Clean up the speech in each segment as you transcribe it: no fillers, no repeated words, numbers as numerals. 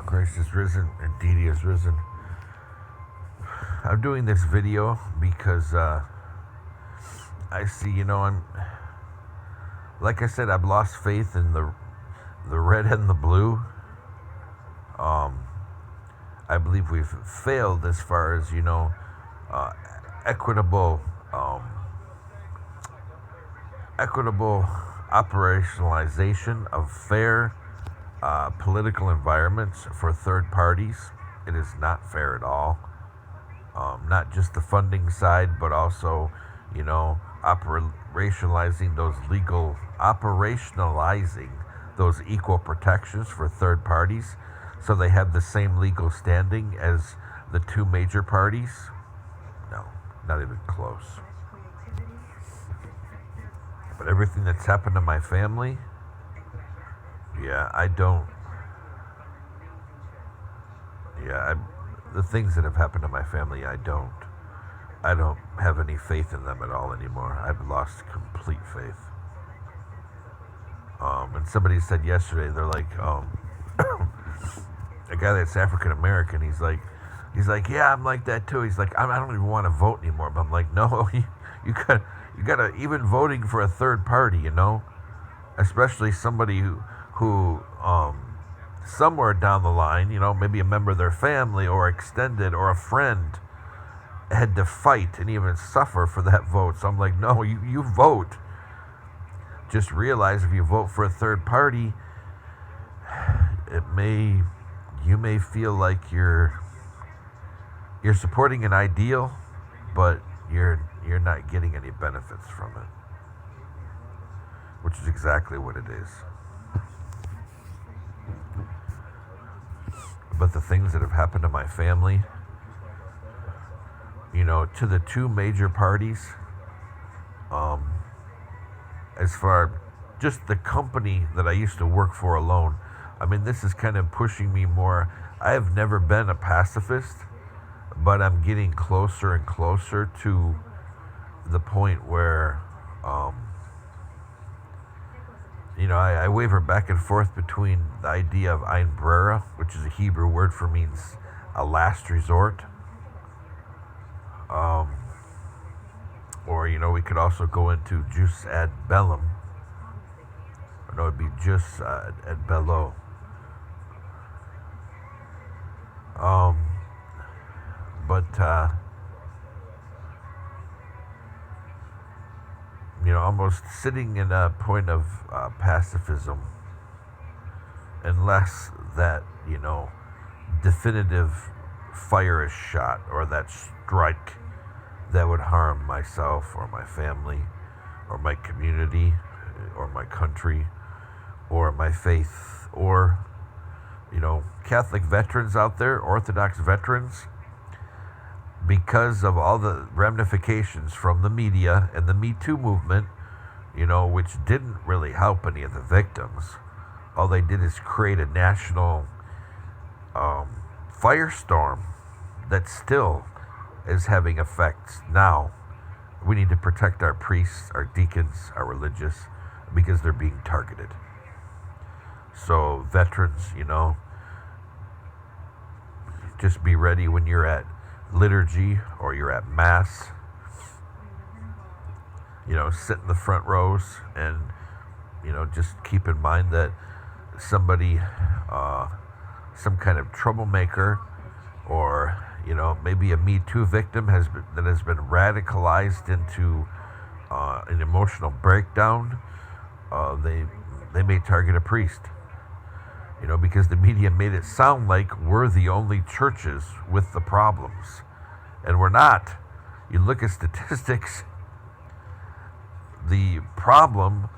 Christ is risen. Indeed, he is risen. I'm doing this video because I see, like I said, I've lost faith in the red and the blue. Um, I believe we've failed as far as, uh, equitable, um, equitable operationalization of fair political environments for third parties. It is not fair at all. Not just the funding side, but also, operationalizing those equal protections for third parties, so they have the same legal standing as the two major parties. No, not even close. But everything that's happened to my family, yeah, I don't. Yeah, the things that have happened to my family, I don't. I don't have any faith in them at all anymore. I've lost complete faith. And somebody said yesterday, they're like, a guy that's African American, yeah, I'm like that too. He's like, I don't even want to vote anymore. But I'm like, no, you gotta, even voting for a third party, especially somebody who somewhere down the line, maybe a member of their family or extended or a friend had to fight and even suffer for that vote. So I'm like, no, you vote. Just realize if you vote for a third party, you may feel like you're supporting an ideal, but you're not getting any benefits from it, which is exactly what it is. But the things that have happened to my family, to the two major parties, as far just the company that I used to work for alone, I mean, this is kind of pushing me more. I have never been a pacifist, but I'm getting closer and closer to the point where, I waver back and forth between the idea of Ein Brera, which is a Hebrew word for means a last resort. Or, we could also go into jus ad bellum. Or no, it'd be jus ad bello. But, almost sitting in a point of pacifism, unless that, definitive fire is shot or that strike that would harm myself or my family or my community or my country or my faith or, Catholic veterans out there, Orthodox veterans, because of all the ramifications from the media and the Me Too movement, which didn't really help any of the victims. All they did is create a national firestorm that still is having effects now. We need to protect our priests, our deacons, our religious, because they're being targeted. So veterans, just be ready when you're at liturgy or you're at mass. Sit in the front rows and, just keep in mind that somebody, some kind of troublemaker or, maybe a Me Too victim that has been radicalized into an emotional breakdown, they may target a priest. Because the media made it sound like we're the only churches with the problems. And we're not. You look at statistics, the problem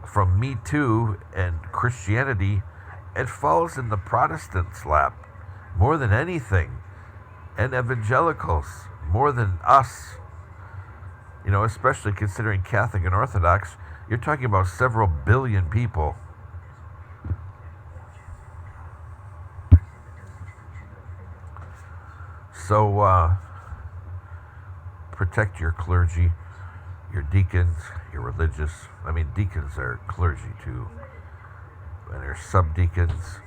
from Me Too and Christianity, it falls in the Protestants' lap more than anything, and evangelicals more than us. Especially considering Catholic and Orthodox, you're talking about several billion people. So, protect your clergy, your deacons, your religious. I mean, deacons are clergy too, and they're subdeacons.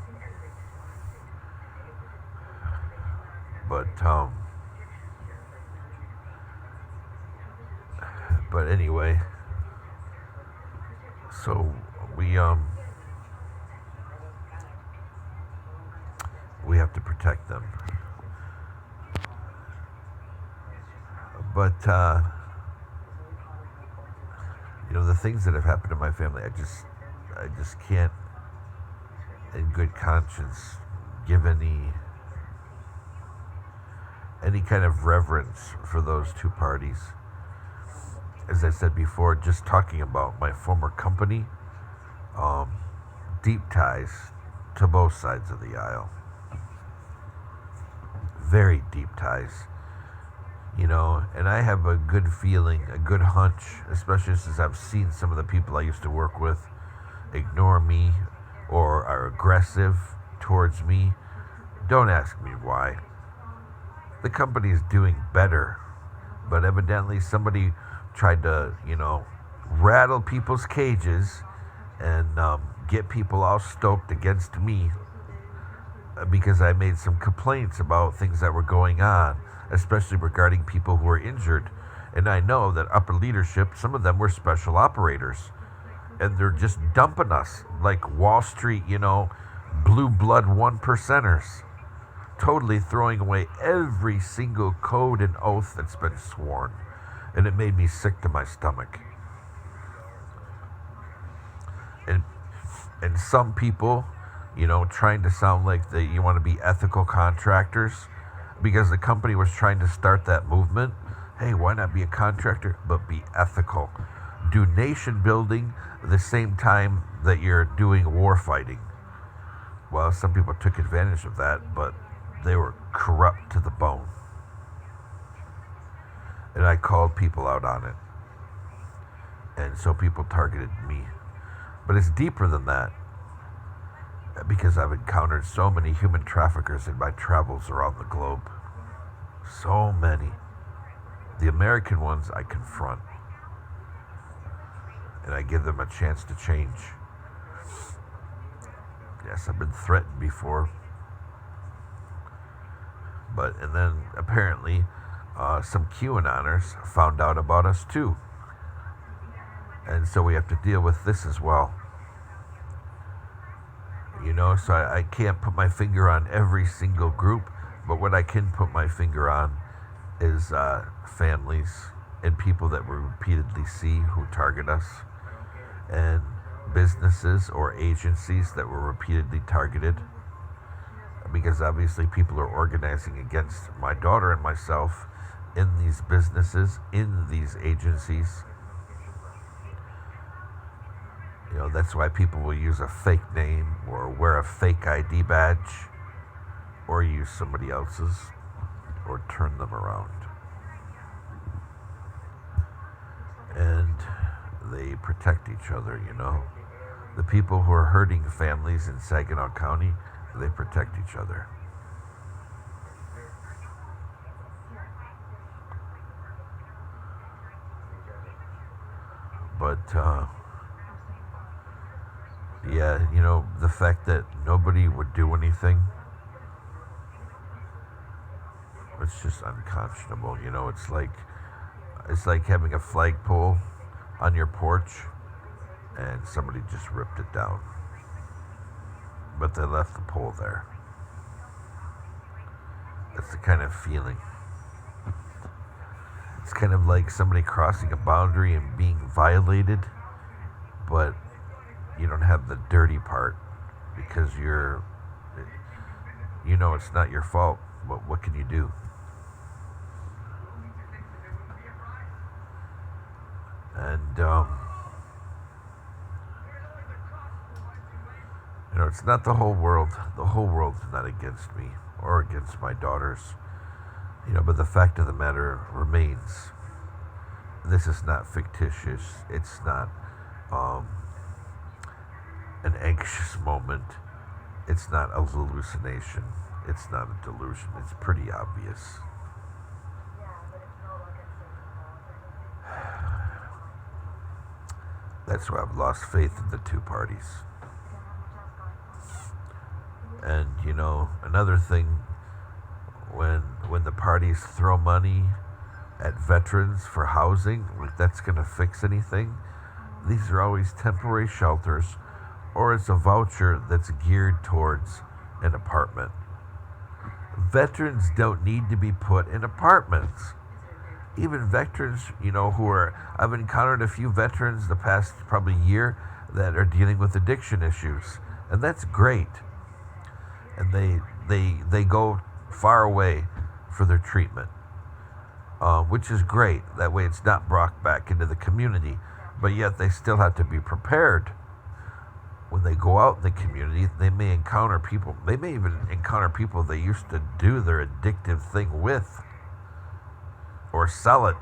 But anyway, so we um we have to protect them. But the things that have happened to my family, I just can't, in good conscience, give any kind of reverence for those two parties. As I said before, just talking about my former company, um, deep ties to both sides of the aisle. Very deep ties. And I have a good feeling, a good hunch, especially since I've seen some of the people I used to work with ignore me or are aggressive towards me. Don't ask me why. The company is doing better, but evidently somebody tried to, rattle people's cages and get people all stoked against me because I made some complaints about things that were going on, especially regarding people who were injured. And I know that upper leadership, some of them were special operators, and they're just dumping us like Wall Street, blue blood one percenters, totally throwing away every single code and oath that's been sworn. And it made me sick to my stomach. And some people, trying to sound like you want to be ethical contractors, because the company was trying to start that movement. Hey, why not be a contractor, but be ethical? Do nation building the same time that you're doing war fighting. Well, some people took advantage of that, but they were corrupt to the bone. And I called people out on it. And so people targeted me. But it's deeper than that, because I've encountered so many human traffickers in my travels around the globe. So many. The American ones I confront, and I give them a chance to change. Yes, I've been threatened before. And then apparently some QAnoners found out about us too. And so we have to deal with this as well. So I can't put my finger on every single group, but what I can put my finger on is families and people that we repeatedly see who target us, and businesses or agencies that were repeatedly targeted, because obviously people are organizing against my daughter and myself in these businesses, in these agencies. That's why people will use a fake name or wear a fake ID badge or use somebody else's or turn them around. And they protect each other, The people who are hurting families in Saginaw County, they protect each other. But, yeah, the fact that nobody would do anything, it's just unconscionable. It's like having a flagpole on your porch and somebody just ripped it down. But they left the pole there. That's the kind of feeling. It's kind of like somebody crossing a boundary and being violated, but you don't have the dirty part because it's not your fault, but what can you do? And, it's not the whole world. The whole world's not against me or against my daughters. But the fact of the matter remains. This is not fictitious. It's not an anxious moment. It's not a hallucination. It's not a delusion. It's pretty obvious. That's why I've lost faith in the two parties. And, another thing, when when the parties throw money at veterans for housing, like that's going to fix anything. These are always temporary shelters, or it's a voucher that's geared towards an apartment. Veterans don't need to be put in apartments. Even veterans, I've encountered a few veterans the past probably year that are dealing with addiction issues, and that's great. And they go far away for their treatment, which is great. That way, it's not brought back into the community, but yet they still have to be prepared. When they go out in the community, they may encounter people. They may even encounter people they used to do their addictive thing with, or sell it,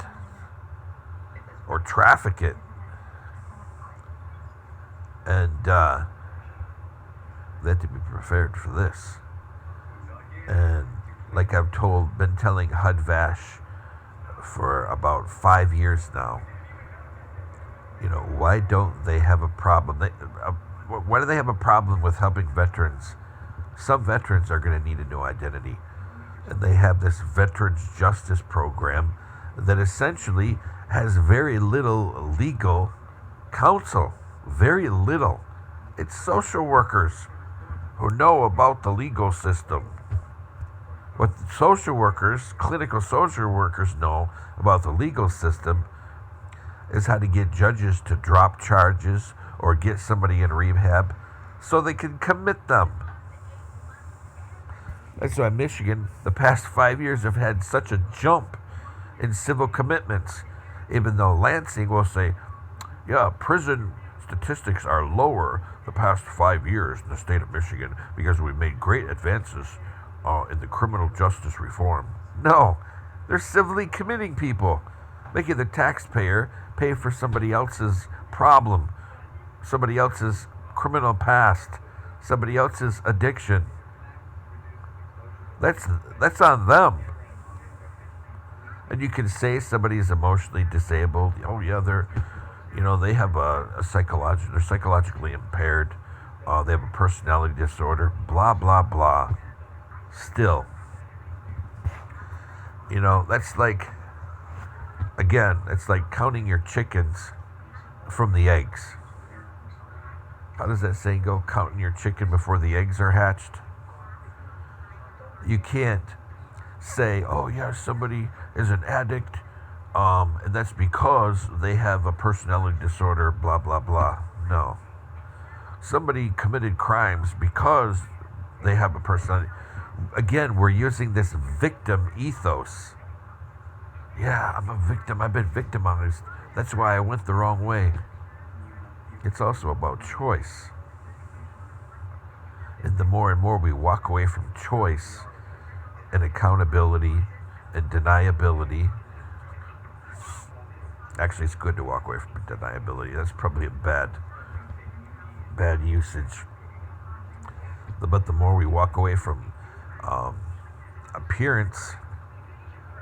or traffic it. And they have to be prepared for this. And like been telling HUD-VASH for about 5 years now, why don't they have a problem? Why do they have a problem with helping veterans? Some veterans are going to need a new identity. And they have this Veterans Justice Program that essentially has very little legal counsel. Very little. It's social workers who know about the legal system. What social workers, clinical social workers, know about the legal system is how to get judges to drop charges or get somebody in rehab so they can commit them. That's why Michigan, the past 5 years, have had such a jump in civil commitments. Even though Lansing will say, yeah, prison statistics are lower the past 5 years in the state of Michigan because we made great advances in the criminal justice reform. No, they're civilly committing people, making the taxpayer pay for somebody else's problem, somebody else's criminal past, somebody else's addiction. That's on them. And you can say somebody is emotionally disabled. Oh yeah, they have they're psychologically impaired. They have a personality disorder. Blah blah blah. Still, that's like, again, it's like counting your chickens from the eggs. How does that saying go? Counting your chicken before the eggs are hatched. You can't say, oh yeah, somebody is an addict, and that's because they have a personality disorder, blah, blah, blah. No. Somebody committed crimes because they have a personality. Again, we're using this victim ethos. Yeah, I'm a victim. I've been victimized. That's why I went the wrong way. It's also about choice. And the more and more we walk away from choice and accountability and deniability. Actually, it's good to walk away from deniability. That's probably a bad usage. But the more we walk away from appearance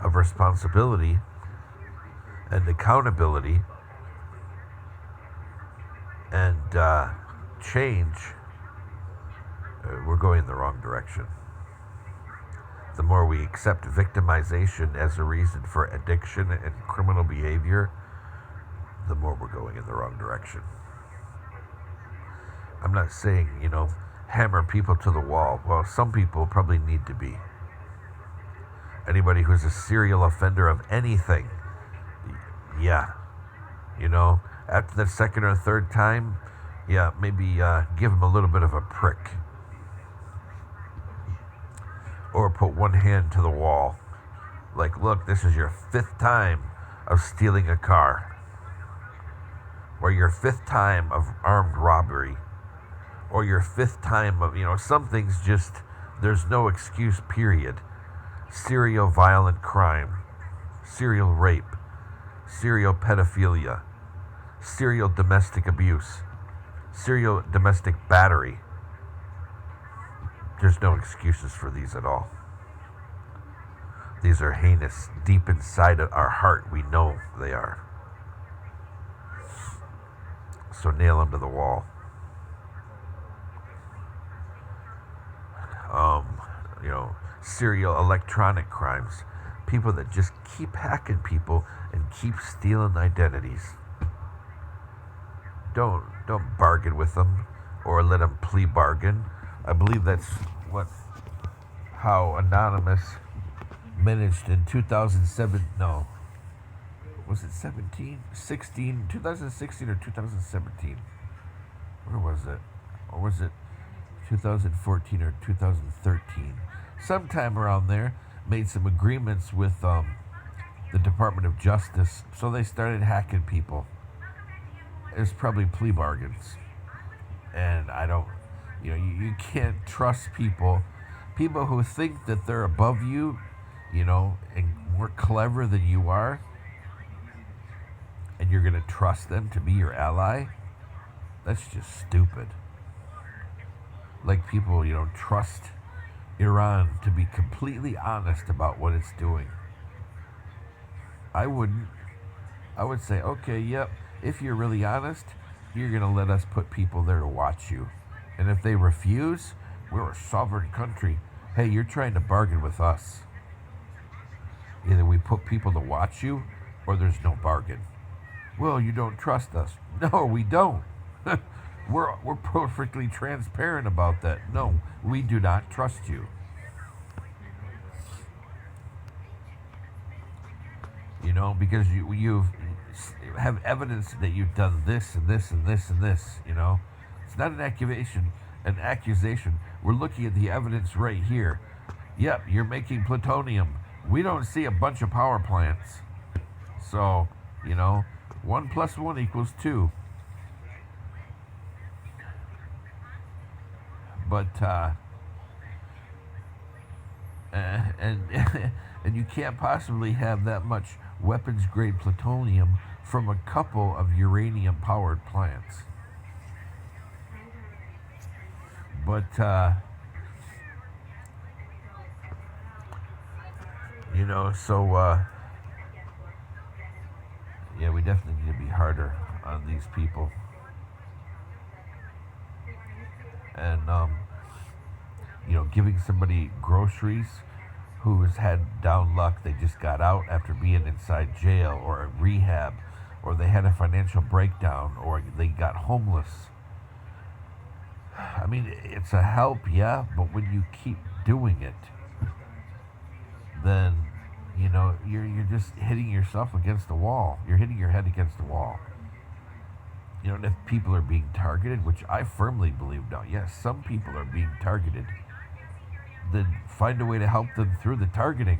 of responsibility and accountability and change, we're going in the wrong direction. The more we accept victimization as a reason for addiction and criminal behavior, the more we're going in the wrong direction. I'm not saying, hammer people to the wall. Well, some people probably need to be. Anybody who's a serial offender of anything, yeah. After the second or third time, yeah, maybe give them a little bit of a prick. Or put one hand to the wall. Like, look, this is your 5th time of stealing a car. Or your 5th time of armed robbery. Or your 5th time of, some things just, there's no excuse, period. Serial violent crime. Serial rape. Serial pedophilia. Serial domestic abuse. Serial domestic battery. There's no excuses for these at all. These are heinous. Deep inside of our heart, we know they are. So nail them to the wall. serial electronic crimes, people that just keep hacking people and keep stealing identities. Don't bargain with them or let them plea bargain. I believe that's what how Anonymous managed in 2007. No, was it 17, 16, 2016 or 2017? Where was it? Or was it 2014 or 2013? Sometime around there, made some agreements with the Department of Justice, so they started hacking people. It's probably plea bargains. And I don't, you can't trust people. People who think that they're above you, and more clever than you are, and you're going to trust them to be your ally, that's just stupid. Like people, trust Iran to be completely honest about what it's doing. I wouldn't. I would say, okay, yep, if you're really honest, you're going to let us put people there to watch you. And if they refuse, we're a sovereign country. Hey, you're trying to bargain with us. Either we put people to watch you, or there's no bargain. Well, you don't trust us. No, we don't. We're perfectly transparent about that. No, we do not trust you. Because you have evidence that you've done this and this and this and this. It's not an accusation. An accusation. We're looking at the evidence right here. Yep, you're making plutonium. We don't see a bunch of power plants. So, 1 + 1 = 2. But and you can't possibly have that much weapons grade plutonium from a couple of uranium powered plants. But yeah, we definitely need to be harder on these people. And giving somebody groceries who has had down luck, they just got out after being inside jail or rehab, or they had a financial breakdown, or they got homeless. I mean, it's a help, yeah, but when you keep doing it, then you're just hitting yourself against the wall. You're hitting your head against the wall. And if people are being targeted, which I firmly believe now, yes, some people are being targeted, then find a way to help them through the targeting,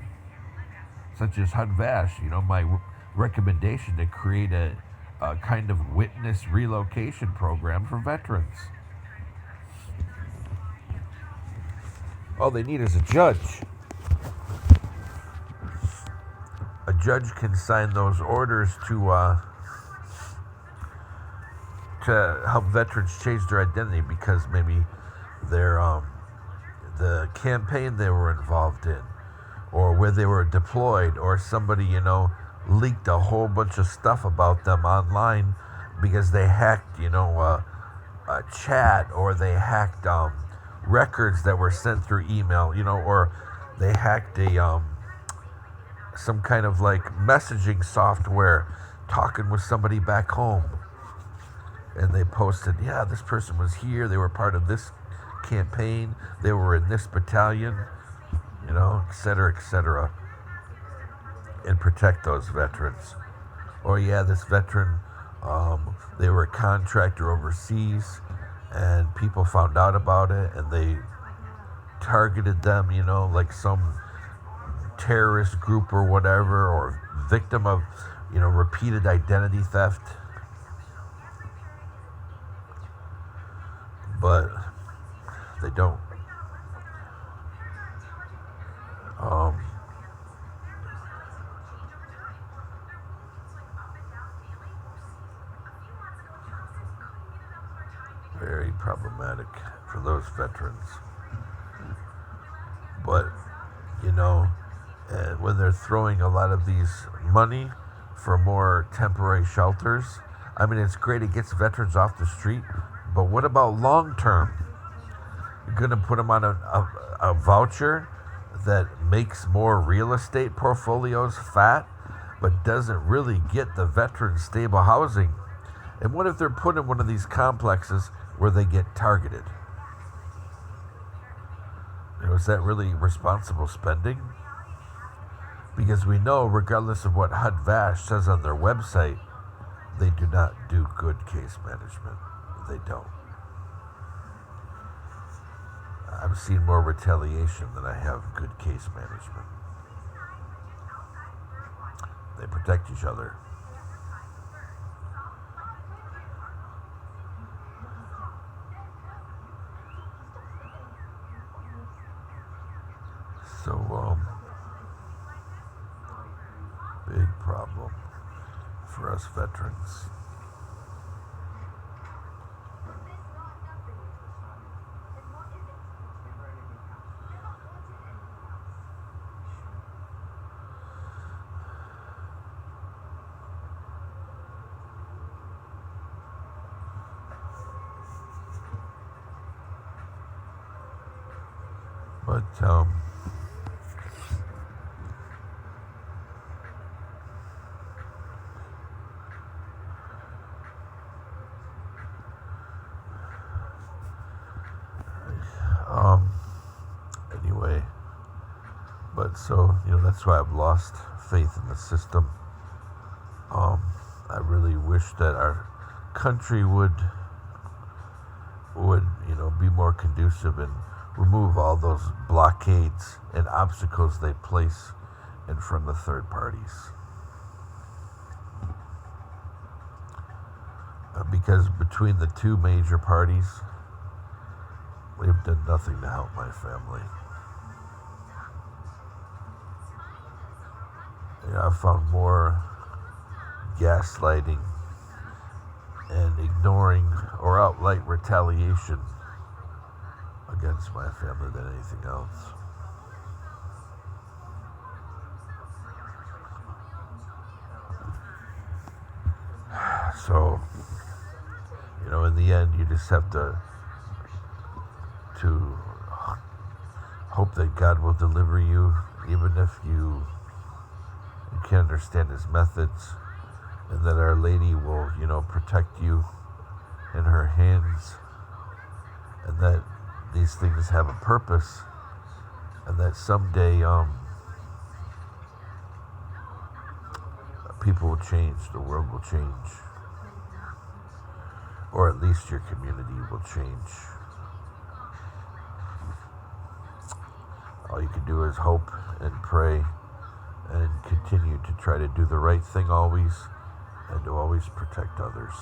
such as HUD-VASH. My recommendation to create a kind of witness relocation program for veterans. All they need is a judge. A judge can sign those orders to help veterans change their identity because maybe they're the campaign they were involved in, or where they were deployed, or somebody leaked a whole bunch of stuff about them online because they hacked a chat, or they hacked records that were sent through email, or they hacked a some kind of like messaging software talking with somebody back home, and they posted, yeah, this person was here, they were part of this campaign, they were in this battalion, et cetera, and protect those veterans. Or yeah, this veteran, they were a contractor overseas, and people found out about it, and they targeted them, like some terrorist group or whatever, or victim of, repeated identity theft. But they don't. Very problematic for those veterans. But, when they're throwing a lot of these money for more temporary shelters, I mean, it's great, it gets veterans off the street, but what about long term? You're going to put them on a voucher that makes more real estate portfolios fat, but doesn't really get the veteran stable housing? And what if they're put in one of these complexes where they get targeted? Is that really responsible spending? Because we know, regardless of what HUD Vash says on their website, they do not do good case management. They don't. I've seen more retaliation than I have good case management. They protect each other. So, big problem for us veterans. But, anyway, but so, that's why I've lost faith in the system. I really wish that our country would, be more conducive and remove all those blockades and obstacles they place in front of third parties. Because between the two major parties, they've done nothing to help my family. I've found more gaslighting and ignoring or outright retaliation against my family than anything else. So, in the end, you just have to hope that God will deliver you, even if you can't understand his methods, and that Our Lady will, protect you in her hands, and that these things have a purpose, and that someday people will change, the world will change, or at least your community will change. All you can do is hope and pray and continue to try to do the right thing always, and to always protect others.